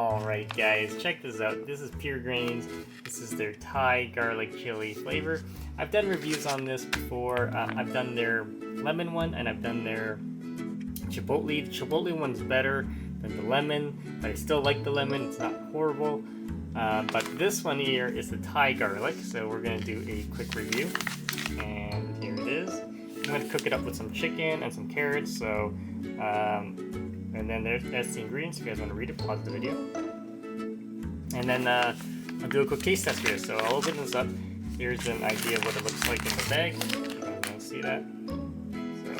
Alright guys, check this out. This is Pure Grains. This is their Thai garlic chili flavor. I've done reviews on this before. I've done their lemon one and I've done their chipotle. The chipotle one's better than the lemon, but I still like the lemon. It's not horrible. But this one here is the Thai garlic, so we're going to do a quick review. And here it is. I'm going to cook it up with some chicken and some carrots, so and then that's the ingredients. If you guys want to read it, pause the video. And then I'll do a quick taste test here. So I'll open this up. Here's an idea of what it looks like in the bag. You guys want to see that? So,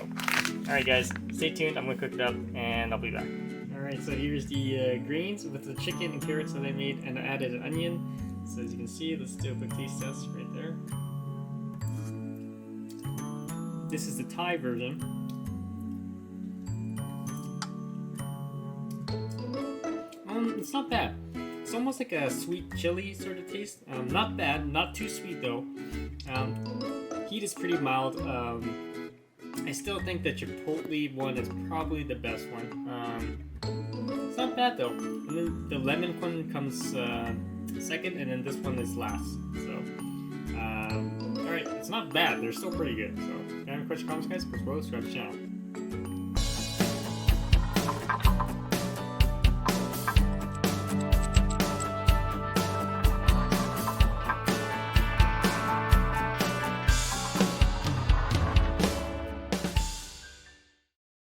alright guys, stay tuned. I'm going to cook it up and I'll be back. Alright, so here's the greens with the chicken and carrots that I made, and I added an onion. So as you can see, let's do a quick taste test right there. This is the Thai version. It's not bad. It's almost like a sweet chili sort of taste. Not bad, not too sweet though. Heat is pretty mild. I still think the chipotle one is probably the best one. It's not bad though. And then the lemon one comes second, and then this one is last. So, alright, it's not bad. They're still pretty good. So, if you have any questions, comments, guys, please subscribe to the channel.